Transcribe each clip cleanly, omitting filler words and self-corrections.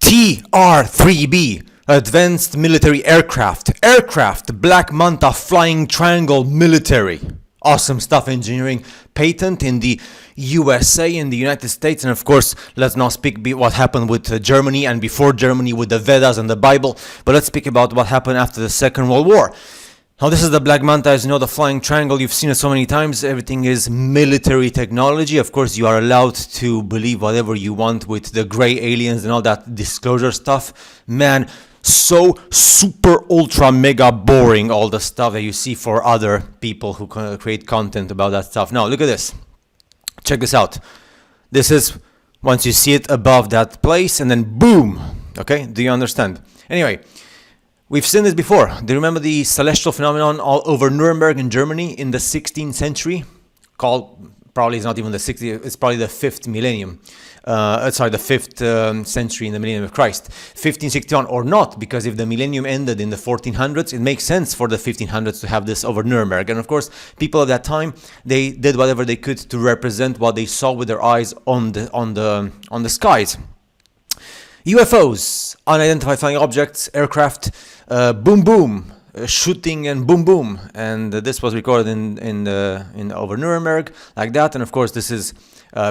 TR-3B, Advanced Military Aircraft, Black Manta Flying Triangle Military. Awesome stuff, engineering patent in the USA, in the United States, and of course, let's not speak what happened with Germany and before Germany with the Vedas and the Bible, but let's speak about what happened after the Second World War. Now, this is the Black Manta, as you know, the flying triangle. You've seen it so many times. Everything is military technology. Of course, you are allowed to believe whatever you want with the gray aliens and all that disclosure stuff. Man, so super ultra mega boring, all the stuff that you see for other people who create content about that stuff. Now, look at this. Check this out. This is once you see it above that place and then boom. Okay, do you understand? Anyway, we've seen this before. Do you remember the celestial phenomenon all over Nuremberg in Germany in the 16th century? Called, probably it's not even the 60th, it's probably the 5th millennium. The 5th century in the millennium of Christ. 1561 or not, because if the millennium ended in the 1400s, it makes sense for the 1500s to have this over Nuremberg. And of course, people at that time, they did whatever they could to represent what they saw with their eyes on the skies. UFOs, unidentified flying objects, aircraft, boom boom, shooting and boom boom, and this was recorded in over Nuremberg like that. And of course, this is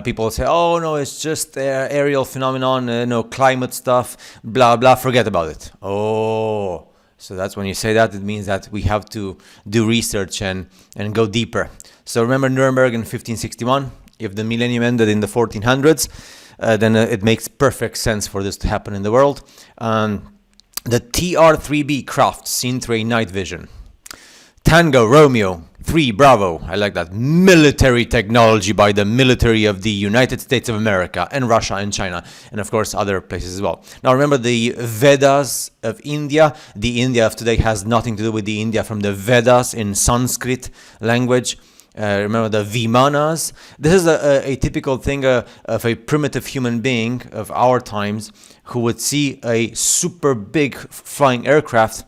people say, oh no, it's just aerial phenomenon, no climate stuff, blah blah. Forget about it. Oh, so that's when you say that, it means that we have to do research and go deeper. So remember Nuremberg in 1561. If the millennium ended in the 1400s. Then it makes perfect sense for this to happen in the world. The TR-3B craft seen through a night vision. Tango Romeo 3 Bravo, I like that. Military technology by the military of the United States of America and Russia and China, and of course other places as well. Now remember the Vedas of India. The India of today has nothing to do with the India from the Vedas in Sanskrit language. Remember the Vimanas. This is a typical thing of a primitive human being of our times who would see a super big flying aircraft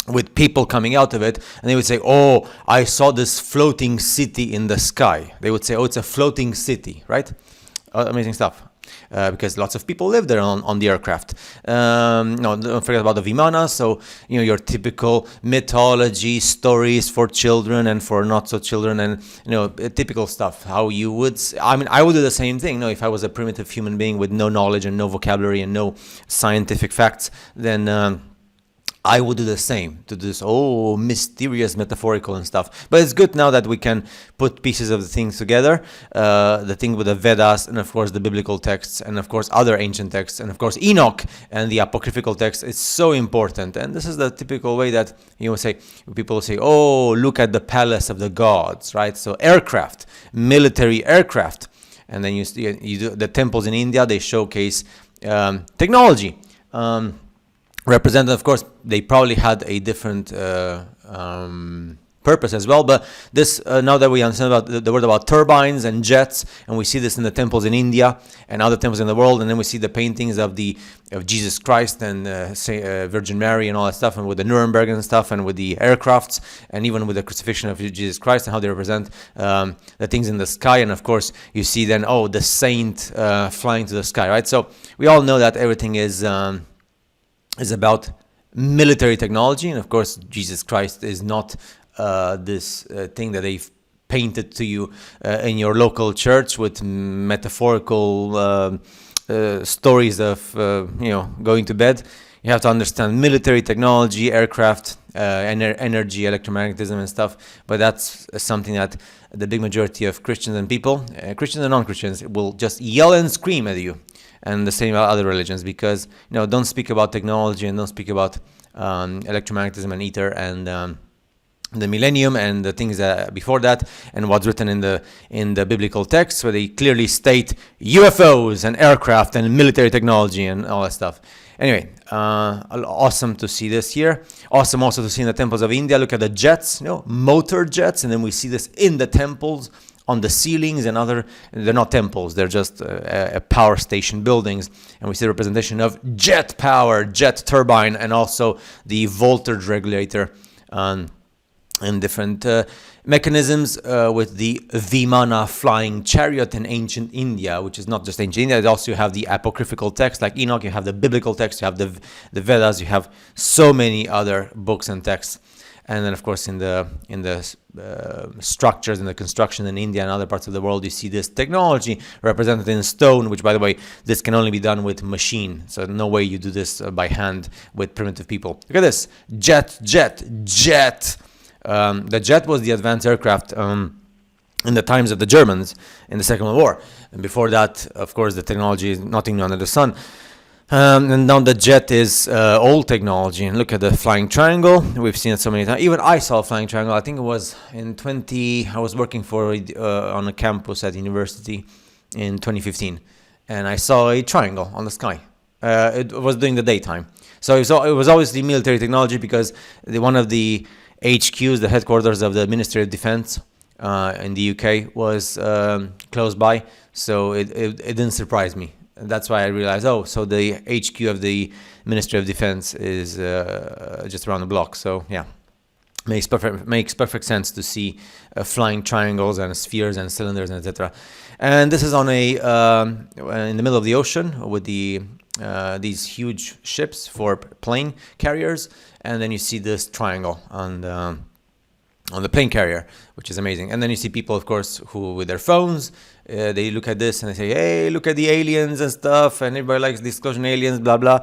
with people coming out of it, and they would say, oh, I saw this floating city in the sky. They would say, oh, it's a floating city, right? Amazing stuff. Because lots of people live there on the aircraft. No, don't forget about the Vimana. So, your typical mythology stories for children and for not so children, and typical stuff. How you would, I would do the same thing. If I was a primitive human being with no knowledge and no vocabulary and no scientific facts, then I would do the same, to this mysterious metaphorical and stuff. But it's good now that we can put pieces of the things together, the thing with the Vedas, and of course the biblical texts, and of course other ancient texts, and of course Enoch and the apocryphal text. It's so important, and this is the typical way that people say, oh, look at the palace of the gods, right? So aircraft, military aircraft, and then you do the temples in India. They showcase technology. Represented, of course, they probably had a different purpose as well. But this, now that we understand about the word about turbines and jets, and we see this in the temples in India and other temples in the world, and then we see the paintings of Jesus Christ and Virgin Mary and all that stuff, and with the Nuremberg and stuff, and with the aircrafts, and even with the crucifixion of Jesus Christ and how they represent the things in the sky. And of course, you see then, the saint flying to the sky, right? So we all know that everything is about military technology, and of course Jesus Christ is not this thing that they've painted to you in your local church with metaphorical stories of going to bed. You have to understand military technology, aircraft, energy, electromagnetism and stuff. But that's something that the big majority of Christians and people, Christians and non-Christians, will just yell and scream at you. And the same about other religions, because don't speak about technology and don't speak about electromagnetism and ether and the millennium and the things before that, and what's written in the biblical texts, where they clearly state UFOs and aircraft and military technology and all that stuff. Anyway, awesome to see this here. Awesome also to see in the temples of India. Look at the jets, motor jets, and then we see this in the temples, on the ceilings and they're not temples, they're just power station buildings. And we see the representation of jet power, jet turbine, and also the voltage regulator and different mechanisms with the Vimana flying chariot in ancient India, which is not just ancient India. Also, you have the apocryphal text like Enoch, you have the biblical text, you have the Vedas, you have so many other books and texts. And then, of course, in the structures and the construction in India and other parts of the world, you see this technology represented in stone, which, by the way, this can only be done with machine. So no way you do this by hand with primitive people. Look at this. Jet. The jet was the advanced aircraft in the times of the Germans in the Second World War. And before that, of course, the technology is nothing new under the sun. And now the jet is old technology. And look at the flying triangle. We've seen it so many times. Even I saw a flying triangle. I think it was in I was working on a campus at university in 2015. And I saw a triangle on the sky. It was during the daytime. So it was obviously military technology, because one of the HQs, the headquarters of the Ministry of Defense in the UK, was close by. So it didn't surprise me. That's why I realized, so the HQ of the Ministry of Defense is just around the block. So yeah, makes perfect sense to see flying triangles and spheres and cylinders and etc. And this is on in the middle of the ocean with these huge ships for plane carriers, and then you see this triangle on the plane carrier, which is amazing. And then you see people, of course, who with their phones, they look at this and they say, hey, look at the aliens and stuff, and everybody likes disclosure aliens, blah, blah.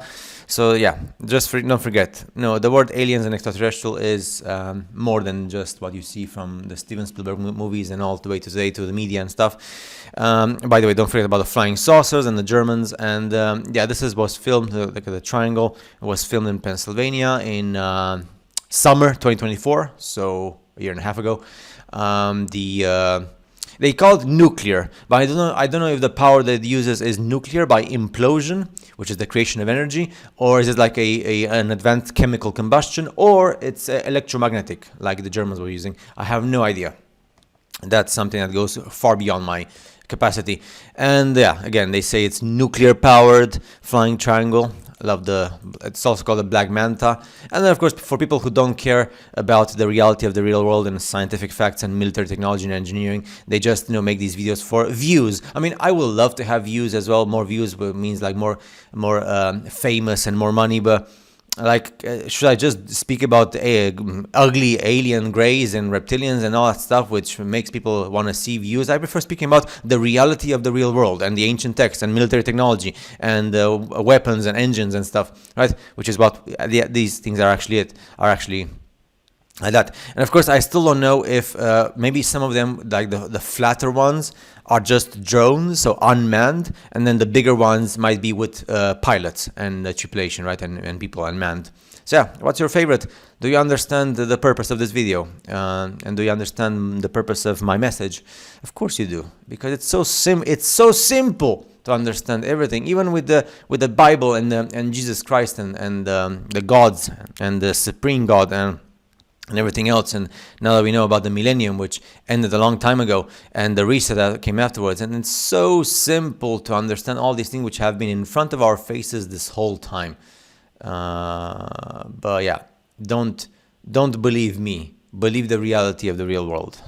So yeah, don't forget, the word aliens and extraterrestrial is more than just what you see from the Steven Spielberg movies and all the way to today to the media and stuff. By the way, don't forget about the flying saucers and the Germans. And this was filmed, look at the triangle. It was filmed in Pennsylvania in summer 2024, so a year and a half ago. They call it nuclear, but I don't know if the power that it uses is nuclear by implosion, which is the creation of energy, or is it like an advanced chemical combustion, or it's electromagnetic, like the Germans were using. I have no idea. That's something that goes far beyond my capacity. And yeah, again, they say it's nuclear powered flying triangle. It's also called a black manta. And then, of course, for people who don't care about the reality of the real world and scientific facts and military technology and engineering, they just make these videos for views. I mean, I would love to have views as well. More views means like more famous and more money, but should I just speak about ugly alien greys and reptilians and all that stuff, which makes people want to see views? I prefer speaking about the reality of the real world and the ancient texts and military technology and weapons and engines and stuff, right? Which is what these things are actually like that. And of course, I still don't know if maybe some of them, like the flatter ones, are just drones, so unmanned, and then the bigger ones might be with pilots and tripulation, right, and people unmanned. So yeah, what's your favorite? Do you understand the purpose of this video? And do you understand the purpose of my message? Of course you do, because it's so simple to understand everything, even with the Bible and Jesus Christ and the gods and the supreme God and everything else. And now that we know about the millennium, which ended a long time ago, and the reset that came afterwards, and it's so simple to understand all these things which have been in front of our faces this whole time. But yeah, don't believe me. Believe the reality of the real world.